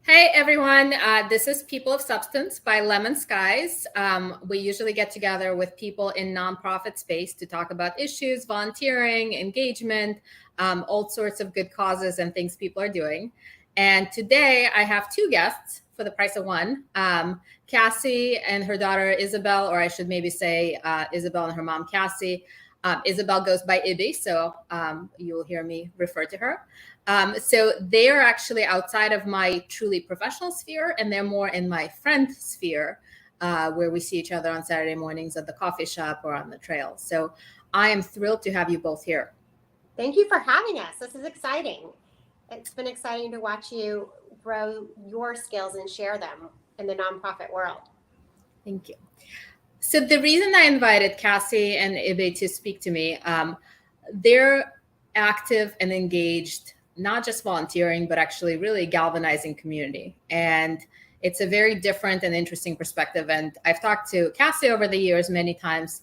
Hey everyone, this is People of Substance by LemonSkies. We usually get together with people in nonprofit space to talk about issues, volunteering, engagement, all sorts of good causes and things people are doing. And today I have two guests for the price of one. Cassie and her daughter Isabelle, or I should maybe say Isabelle and her mom Cassie. Isabelle goes by Ibbie, so you'll hear me refer to her. So they're actually outside of my truly professional sphere, and they're more in my friend sphere, where we see each other on Saturday mornings at the coffee shop or on the trail. So I am thrilled to have you both here. Thank you for having us. This is exciting. It's been exciting to watch you grow your skills and share them in the nonprofit world. Thank you. So the reason I invited Cassie and Ibbie to speak to me, they're active and engaged, not just volunteering, but actually really galvanizing community. And it's a very different and interesting perspective. And I've talked to Cassie over the years many times.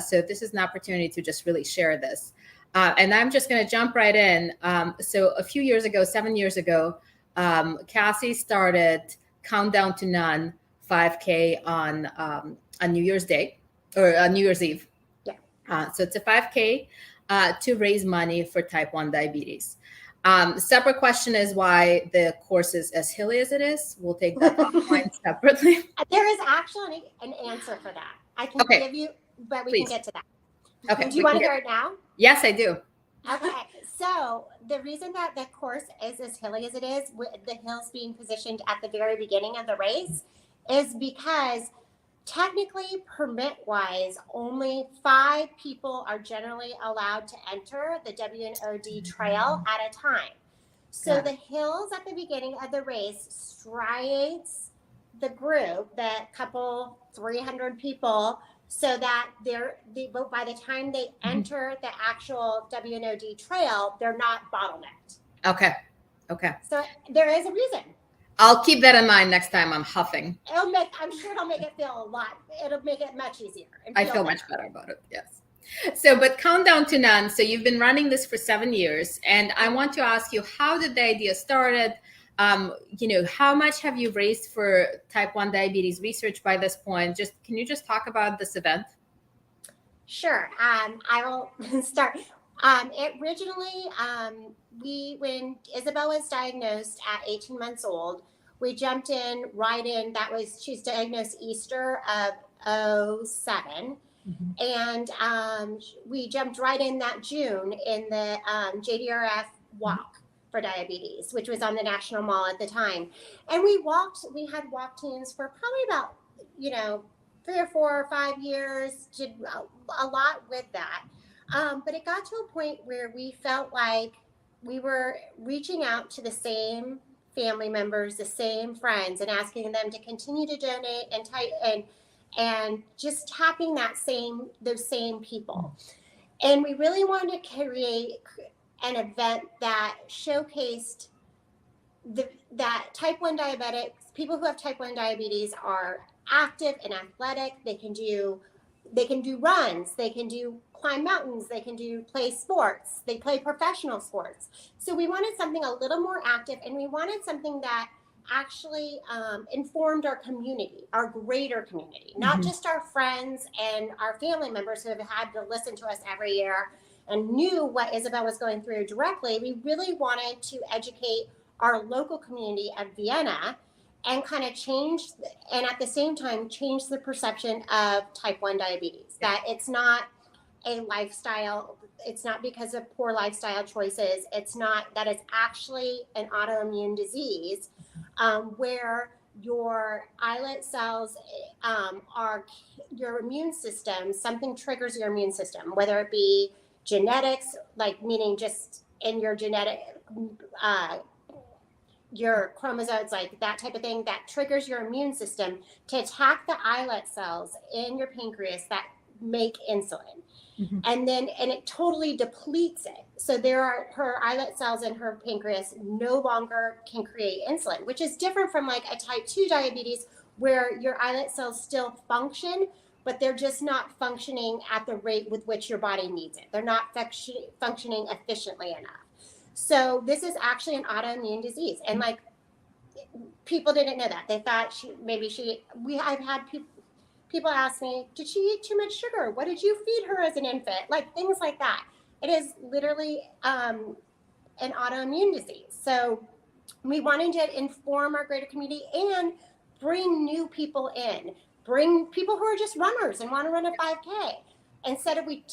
So this is an opportunity to just really share this. And I'm just going to jump right in. So a few years ago, 7 years ago, Cassie started Countdown to None 5K on New Year's Day or New Year's Eve. Yeah. So it's a 5K to raise money for type 1 diabetes. Separate question is why the course is as hilly as it is. We'll take that offline separately. There is actually an answer for that. I can give you, but we can get to that. Okay. Do you want to hear it now? Yes, I do. Okay. So the reason that the course is as hilly as it is, with the hills being positioned at the very beginning of the race, is because technically, permit-wise, only 5 people are generally allowed to enter the WNOD trail at a time. So the hills at the beginning of the race striates the group, that couple 300 people, so that by the time they enter the actual WNOD trail, they're not bottlenecked. Okay. So there is a reason. I'll keep that in mind next time I'm huffing. I'm sure it'll make it much easier. I feel much better about it, yes. So, but Countdown to None. So you've been running this for 7 years, and I want to ask you, how did the idea started? How much have you raised for type 1 diabetes research by this point? Can you just talk about this event? Sure. I will start. Originally, when Isabelle was diagnosed at 18 months old, we jumped right in. She's diagnosed Easter of 07. And we jumped right in that June in the JDRF walk for diabetes, which was on the National Mall at the time. And we had walk teams for probably about, 3 or 4 or 5 years, did a lot with that. But it got to a point where we felt like we were reaching out to the same family members, the same friends, and asking them to continue to donate and just tapping those same people. And we really wanted to create an event that showcased that type 1 diabetics, people who have type 1 diabetes, are active and athletic. They can do runs, they can climb mountains, they can play sports, they play professional sports. So we wanted something a little more active, and we wanted something that actually informed our community, our greater community, not just our friends and our family members who have had to listen to us every year and knew what Isabelle was going through directly. We really wanted to educate our local community of Vienna and kind of and at the same time change the perception of type 1 diabetes, that it's not a lifestyle, it's not because of poor lifestyle choices, it's not that, it's actually an autoimmune disease where your islet cells are your immune system. Something triggers your immune system, whether it be genetics, like meaning just in your genetic your chromosomes, like that type of thing, that triggers your immune system to attack the islet cells in your pancreas that make insulin. And it totally depletes it. So her islet cells in her pancreas no longer can create insulin, which is different from like a type 2 diabetes, where your islet cells still function, but they're just not functioning at the rate with which your body needs it. They're not functioning efficiently enough. So this is actually an autoimmune disease. And like people didn't know that. They thought I've had people ask me, did she eat too much sugar? What did you feed her as an infant? Like things like that. It is literally an autoimmune disease. So we wanted to inform our greater community and bring new people in, bring people who are just runners and want to run a 5K. Instead of we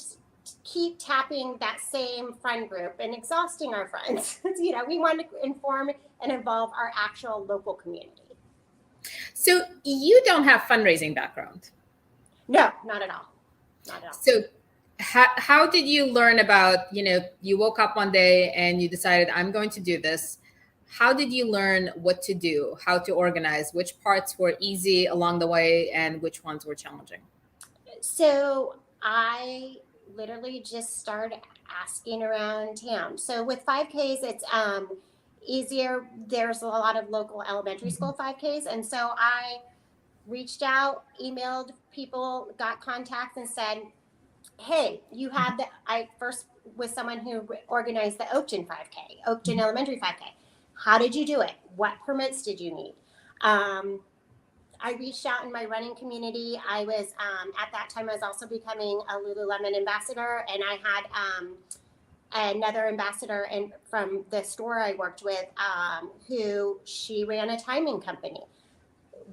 keep tapping that same friend group and exhausting our friends. We want to inform and involve our actual local community. So you don't have fundraising background? No, not at all. Not at all. So how did you learn about, you woke up one day and you decided, I'm going to do this. How did you learn what to do, how to organize, which parts were easy along the way and which ones were challenging? So I literally just started asking around town. So with 5Ks, it's easier. There's a lot of local elementary school 5Ks. And so I reached out, emailed people, got contacts and said, hey, I first was someone who organized the Oakton 5K, Oakton Elementary 5K. How did you do it? What permits did you need? I reached out in my running community. I was, at that time, I was also becoming a Lululemon ambassador, and I had another ambassador from the store I worked with, who she ran a timing company.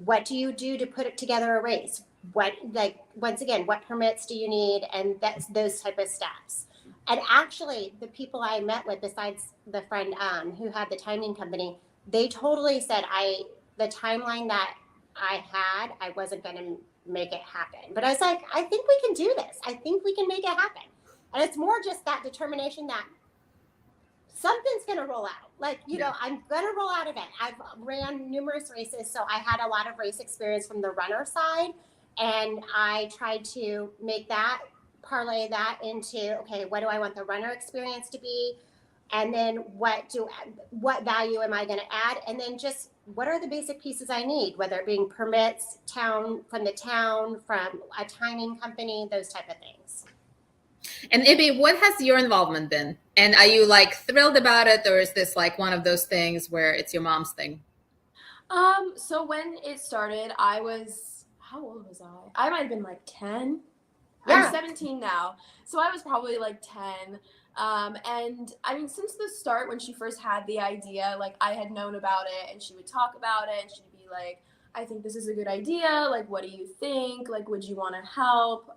What do you do to put together a race? Once again, what permits do you need? And that's those type of steps. And actually, the people I met with, besides the friend who had the timing company, they totally said the timeline that I had, I wasn't going to make it happen. But I was like, I think we can do this. I think we can make it happen. And it's more just that determination that something's going to roll out. I'm going to roll out of it. I've ran numerous races, so I had a lot of race experience from the runner side. And I tried to parlay that into, okay, what do I want the runner experience to be? And then what value am I going to add? And then just what are the basic pieces I need, whether it being permits, from a timing company, those type of things. And Ibbie, what has your involvement been? And are you thrilled about it, or is this one of those things where it's your mom's thing? So when it started, how old was I? I might have been 10. Yeah. I'm 17 now, so I was probably 10. And I mean, since the start, when she first had the idea, I had known about it, and she would talk about it, and she'd be like, I think this is a good idea. What do you think? Would you want to help?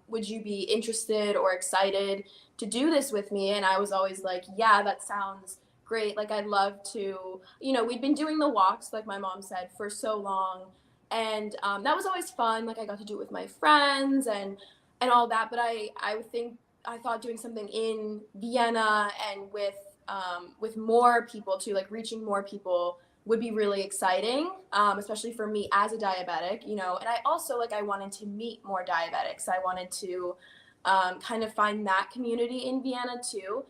Would you be interested or excited to do this with me? And I was always like, yeah, that sounds great. I'd love to, we'd been doing the walks, like my mom said, for so long. And that was always fun. I got to do it with my friends and all that. But I thought doing something in Vienna and with more people too, reaching more people would be really exciting, especially for me as a diabetic, and I also I wanted to meet more diabetics. I wanted to kind of find that community in Vienna too.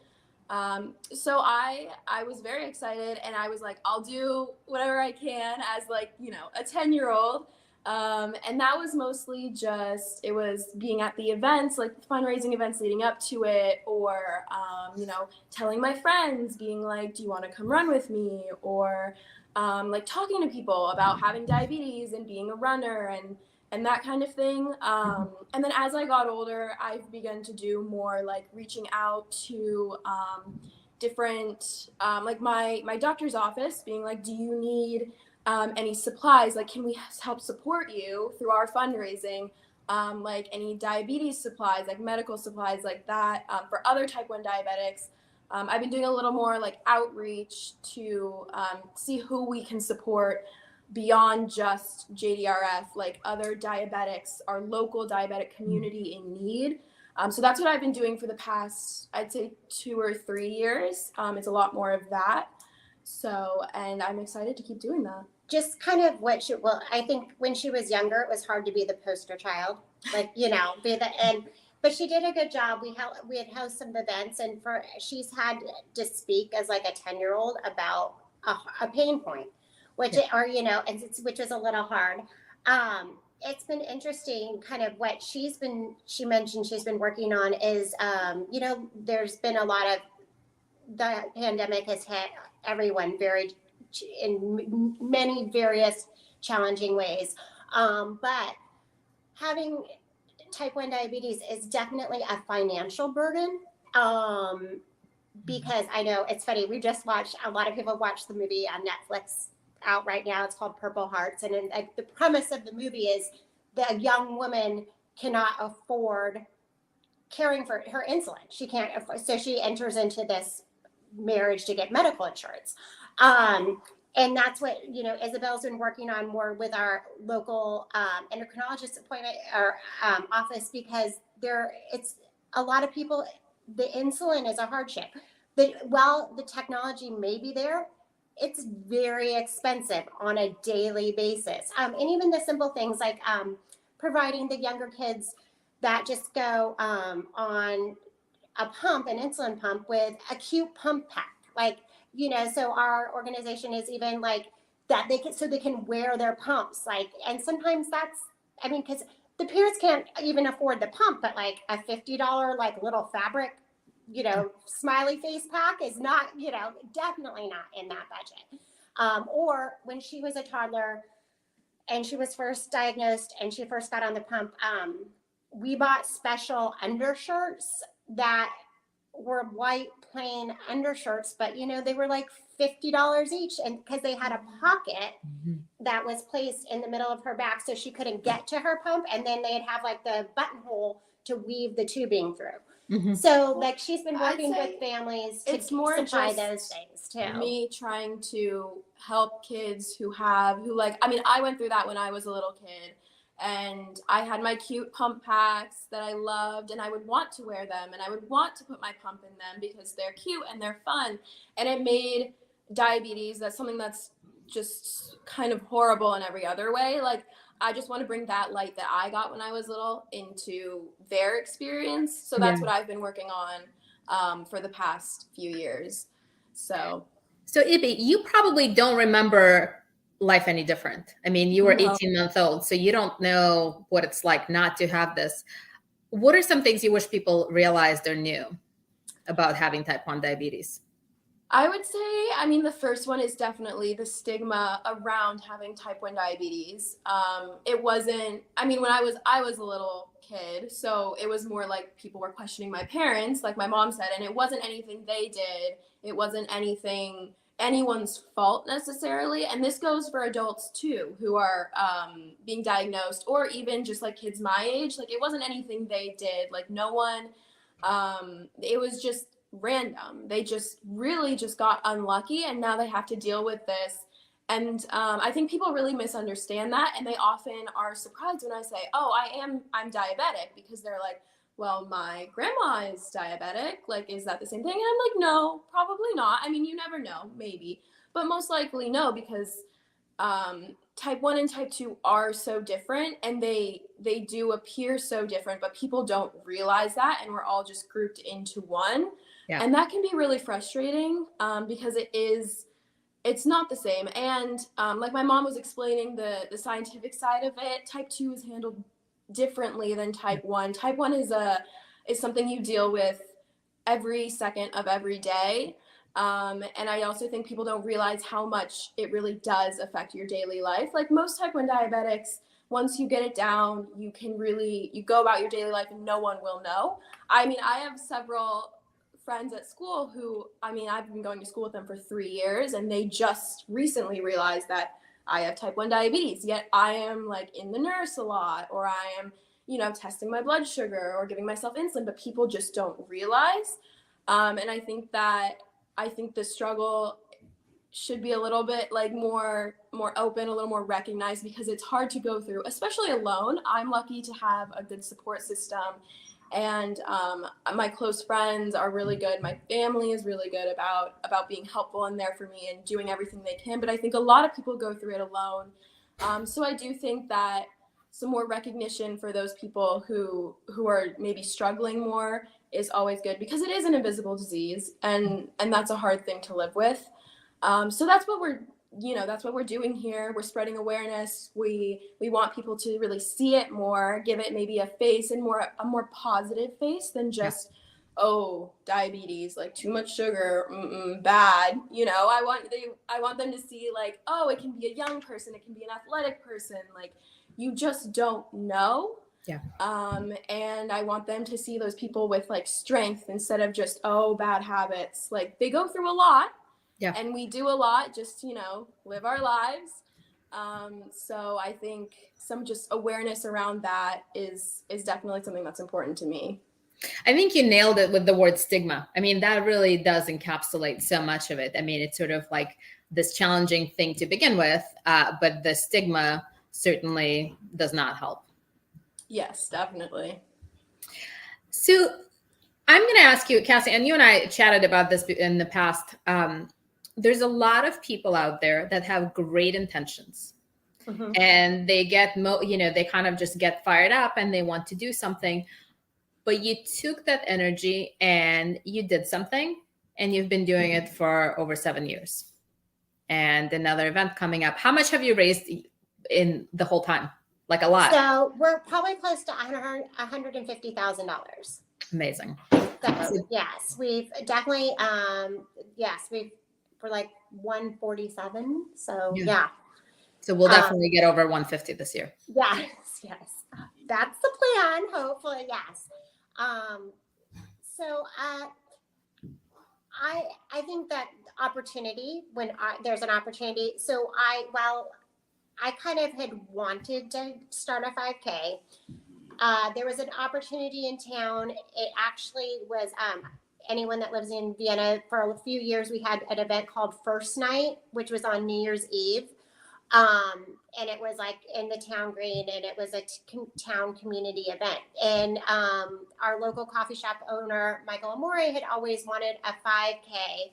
So I was very excited, and I was like, I'll do whatever I can as a 10-year-old. And that was mostly it was being at the events, fundraising events leading up to it, or, telling my friends, being like, do you want to come run with me? Or, talking to people about having diabetes and being a runner and that kind of thing. And then as I got older, I've begun to do more reaching out to, different, my doctor's office, being like, do you need any supplies? Can we help support you through our fundraising? Any diabetes supplies, medical supplies that, for other type 1 diabetics. I've been doing a little more outreach to see who we can support beyond just JDRF, other diabetics, our local diabetic community in need. So that's what I've been doing for the past, I'd say 2 or 3 years. It's a lot more of that. So, and I'm excited to keep doing that. Just kind of I think when she was younger, it was hard to be the poster child, but she did a good job. We had hosted some events, and she's had to speak as a 10-year-old about a pain point, which was a little hard. It's been interesting, kind of what she mentioned she's been working on is, there's been a lot of, the pandemic has hit everyone very in many various challenging ways. But having type 1 diabetes is definitely a financial burden. Because I know it's funny, we just watched, a lot of people watch the movie on Netflix out right now. It's called Purple Hearts. And the premise of the movie is the young woman cannot afford caring for her insulin. She can't afford, so she enters into this marriage to get medical insurance. And that's what, Isabelle's been working on more with our local endocrinologist appointment or office, because it's a lot of people, the insulin is a hardship. While the technology may be there, it's very expensive on a daily basis. And even the simple things like providing the younger kids that just go on a pump, an insulin pump with a cute pump pack. Like, so our organization is even like that they can wear their pumps. Like, and sometimes because the parents can't even afford the pump, but like a $50 like little fabric, smiley face pack is not, definitely not in that budget. Or when she was a toddler and she was first diagnosed and she first got on the pump, we bought special undershirts that were white plain undershirts, but they were like $50 each, and because they had a pocket that was placed in the middle of her back so she couldn't get to her pump, and then they'd have like the buttonhole to weave the tubing through. So like she's been working with families to supply those things too. Me trying to help kids who I went through that when I was a little kid. And I had my cute pump packs that I loved, and I would want to wear them, and I would want to put my pump in them because they're cute and they're fun. And it made diabetes, that's something that's just kind of horrible in every other way. Like, I just want to bring that light that I got when I was little into their experience. So that's what I've been working on for the past few years. So Ibbie, you probably don't remember life any different. I mean, you were 18 months old, so you don't know what it's like not to have this. What are some things you wish people realized or knew about having type 1 diabetes? I would say, the first one is definitely the stigma around having type 1 diabetes. It wasn't, when I was a little kid, so it was more like people were questioning my parents, like my mom said, and it wasn't anything they did. It wasn't anything anyone's fault necessarily. And this goes for adults too, who are being diagnosed, or even just like kids my age. Like, it wasn't anything they did. Like, no one, it was just random. They just really just got unlucky, and now they have to deal with this. And I think people really misunderstand that, and they often are surprised when I say, I'm diabetic, because they're like, well, my grandma is diabetic. Like, is that the same thing? And I'm like, no, probably not. You never know, maybe, but most likely no, because type 1 and type 2 are so different, and they do appear so different, but people don't realize that, and we're all just grouped into one. Yeah. And that can be really frustrating because it's not the same. And like my mom was explaining the scientific side of it, type 2 is handled differently than type 1. Type 1 is something you deal with every second of every day. And I also think people don't realize how much it really does affect your daily life. Like, most type 1 diabetics, once you get it down, you go about your daily life and no one will know. I have several friends at school who, I've been going to school with them for 3 years, and they just recently realized that I have type 1 diabetes, yet I am like in the nurse a lot, or I am, testing my blood sugar or giving myself insulin, but people just don't realize. And I think the struggle should be a little bit like more open, a little more recognized, because it's hard to go through, especially alone. I'm lucky to have a good support system, and my close friends are really good. My family is really good about being helpful and there for me and doing everything they can. But I think a lot of people go through it alone. So I do think that some more recognition for those people who are maybe struggling more is always good, because it is an invisible disease, and that's a hard thing to live with. So that's what we're doing here. We're spreading awareness. We want people to really see it more, give it maybe a face, and a more positive face than just oh, diabetes, like too much sugar, bad. You know, I want them to see like, oh, it can be a young person, it can be an athletic person. Like, you just don't know. Yeah. And I want them to see those people with like strength instead of just, oh, bad habits. Like, they go through a lot. Yeah. And we do a lot, just, you know, live our lives. So I think some just awareness around that is definitely something that's important to me. I think you nailed it with the word stigma. I mean, that really does encapsulate so much of it. I mean, it's sort of like this challenging thing to begin with, but the stigma certainly does not help. Yes, definitely. So I'm going to ask you, Cassie, and you and I chatted about this in the past. There's a lot of people out there that have great intentions. Mm-hmm. And they get, they kind of just get fired up and they want to do something. But you took that energy and you did something, and you've been doing it for over 7 years. And another event coming up. How much have you raised in the whole time? Like a lot. So we're probably close to $150,000. Amazing. So yes, we've definitely, we're like 147. So yeah. So we'll definitely get over 150 this year. Yes. That's the plan. Hopefully, yes. I think that opportunity, when there's an opportunity. So I kind of had wanted to start a 5K. There was an opportunity in town. It actually was, anyone that lives in Vienna, for a few years, we had an event called First Night, which was on New Year's Eve. And it was like in the town green, and it was a town community event. And our local coffee shop owner, Michael Amore, had always wanted a 5K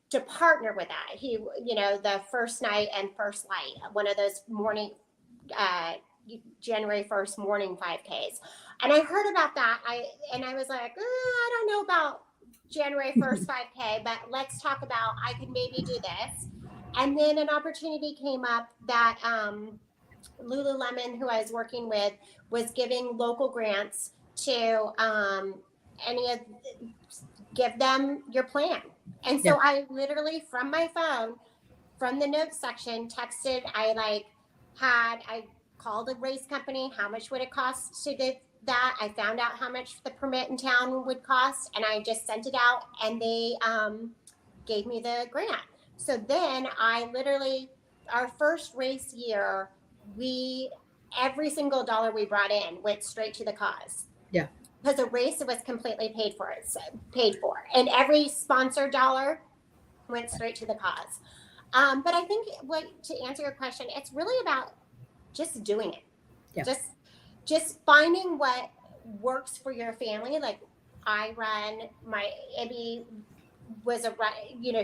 to partner with that. He, the First Night and First Light, one of those morning, January 1st morning 5Ks. And I heard about that. I was like, I don't know about January 1st 5K, but let's talk about, I could maybe do this. And then an opportunity came up that Lululemon, who I was working with, was giving local grants to give them your plan. And so I literally, from my phone, from the notes section, texted, I called a race company, how much would it cost to do that? I found out how much the permit in town would cost, and I just sent it out, and they gave me the grant. So then I literally, our first race year, every single dollar we brought in went straight to the cause. Yeah. Because the race was completely paid for. And every sponsored dollar went straight to the cause. But I think to answer your question, it's really about just doing it. Yeah. Just finding what works for your family. Like, I run, Ibbie was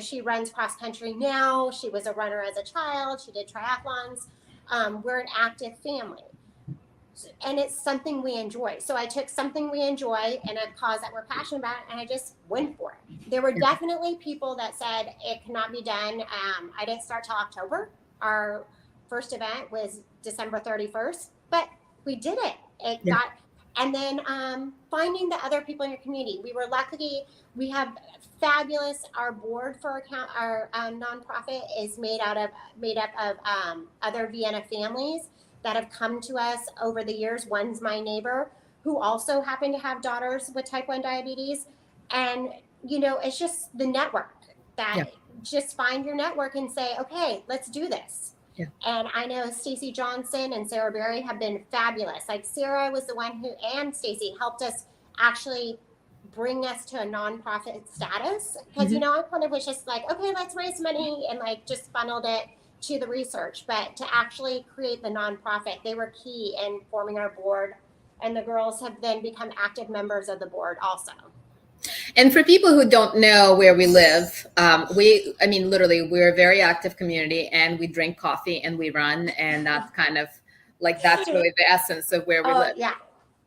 she runs cross country now. She was a runner as a child. She did triathlons. We're an active family, and it's something we enjoy. So I took something we enjoy and a cause that we're passionate about, and I just went for it. There were definitely people that said it cannot be done. I didn't start till October. Our first event was December 31st, but we did it. And then finding the other people in your community. We were lucky. We have fabulous. Our board for our nonprofit is made up of other Vienna families that have come to us over the years. One's my neighbor, who also happened to have daughters with type 1 diabetes. And, it's just the network that just find your network and say, okay, let's do this. Yeah. And I know Stacy Johnson and Sarah Berry have been fabulous. Like, Sarah was the one and Stacy helped us actually bring us to a nonprofit status. Because, I kind of was just like, okay, let's raise money, and just funneled it to the research. But to actually create the nonprofit, they were key in forming our board. And the girls have then become active members of the board also. And for people who don't know where we live, literally, we're a very active community, and we drink coffee and we run, and that's kind of that's really the essence of where we live. Yeah.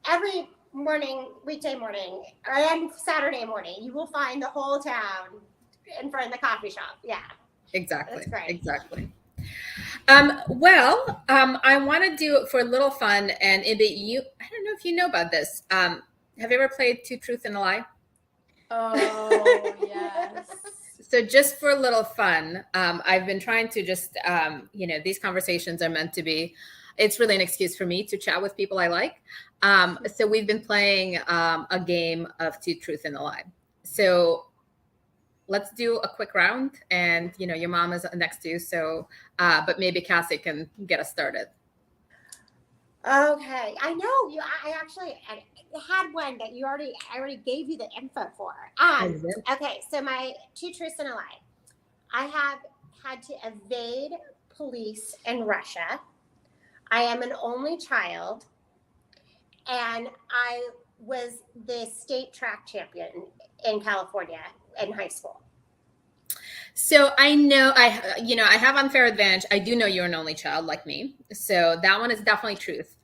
Every morning, weekday morning, and Saturday morning, you will find the whole town in front of the coffee shop. Yeah. Exactly. That's great. Exactly. I want to do it for a little fun. And Ibbie, I don't know if you know about this. Have you ever played Two Truths and a Lie? Oh, yes. So just for a little fun, I've been trying to just, these conversations are meant to be, it's really an excuse for me to chat with people I like. So we've been playing a game of two truth and a lie. So let's do a quick round, and your mom is next to you. So, but maybe Cassie can get us started. Okay, I know you. I actually had one that I already gave you the info for. Okay, so my two truths and a lie. I have had to evade police in Russia. I am an only child, and I was the state track champion in California in high school. So I know I have unfair advantage. I do know you're an only child like me. So that one is definitely truth.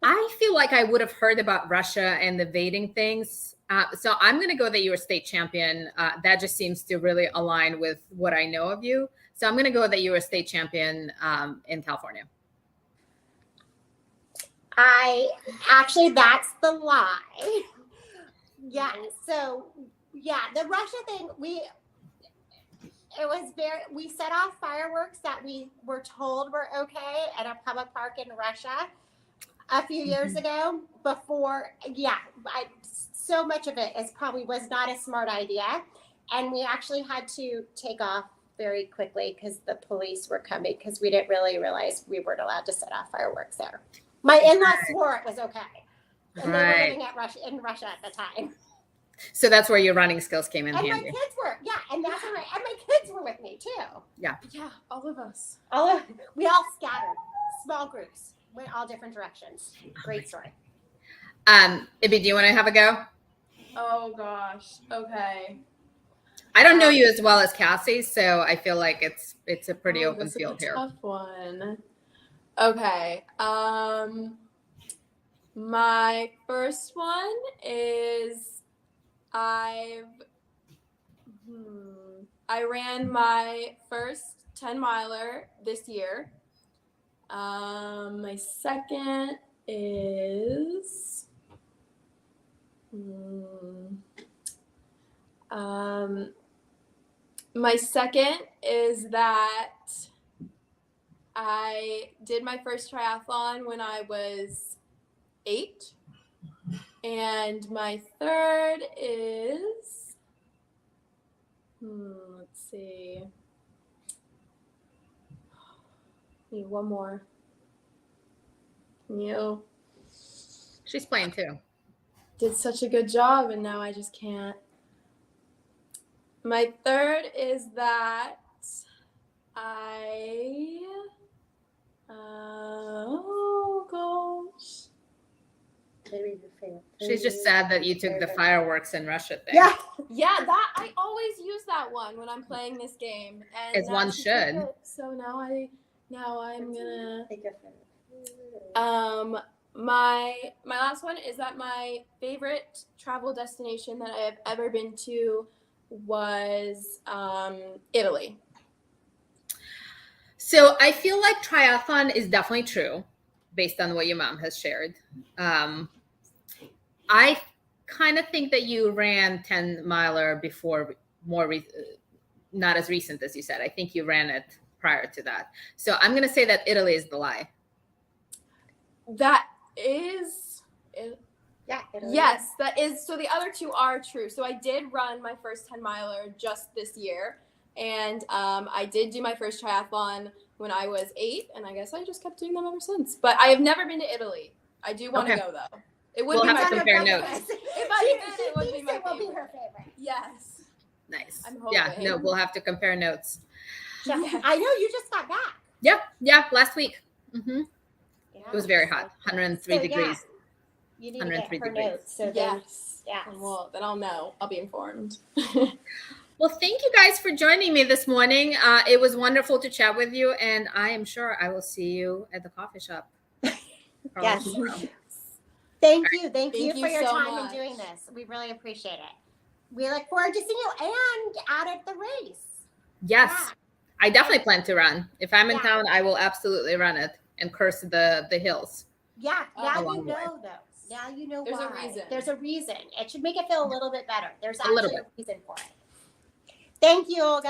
I feel like I would have heard about Russia and the evading things. So I'm going to go that you're a state champion. That just seems to really align with what I know of you. So I'm going to go that you're a state champion in California. That's the lie. Yeah. So yeah, the Russia thing, we set off fireworks that we were told were okay at a public park in Russia a few years ago so much of it was not a smart idea. And we actually had to take off very quickly because the police were coming, because we didn't really realize we weren't allowed to set off fireworks there. My in-laws swore it was okay. And they were living in Russia at the time. So that's where your running skills came in handy. And my kids were, and my kids were with me too. Yeah, all of us. We all scattered, small groups, went all different directions. Great story. Ibbie, do you want to have a go? Oh gosh. Okay. I don't know you as well as Cassie, so I feel like it's a pretty open field here. Tough one. Okay. My first one is I ran my first 10 miler this year. My second is that I did my first triathlon when I was 8. And my third is, let's see. Need one more. You She's playing too. did such a good job, and now I just can't. My third is that oh gosh. She's just sad that you took the fireworks in Russia thing. Yeah, that I always use that one when I'm playing this game, and As one should. So now I'm gonna. My last one is that my favorite travel destination that I have ever been to was Italy. So I feel like triathlon is definitely true based on what your mom has shared. I kind of think that you ran 10 miler before, not as recent as you said. I think you ran it prior to that. So I'm going to say that Italy is the lie. That is, Italy. Yes, that is. So the other two are true. So I did run my first 10 miler just this year. And I did do my first triathlon when I was 8. And I guess I just kept doing them ever since. But I have never been to Italy. I do want to go though. It would be have to compare notes. If I did, it would be my favorite. Be her favorite. Yes. Nice. I'm hoping. Yeah, no, we'll have to compare notes. Yeah. I know you just got back. Yeah, last week. Mm-hmm. Yeah. It was very hot, 103 degrees. You need to get her notes. So yes. Well, then I'll know. I'll be informed. Well, thank you guys for joining me this morning. It was wonderful to chat with you, and I am sure I will see you at the coffee shop. Yes. Tomorrow. Thank you for your so time much. in doing this. We really appreciate it. We look forward to seeing you and out at the race. Yes, Yeah. I definitely plan to run. If I'm in town, I will absolutely run it and curse the hills. Yeah, now along you the way. know those. Now you know There's why. a reason. There's a reason. It should make it feel a little bit better. There's A little actually a reason for it. Thank you, Olga.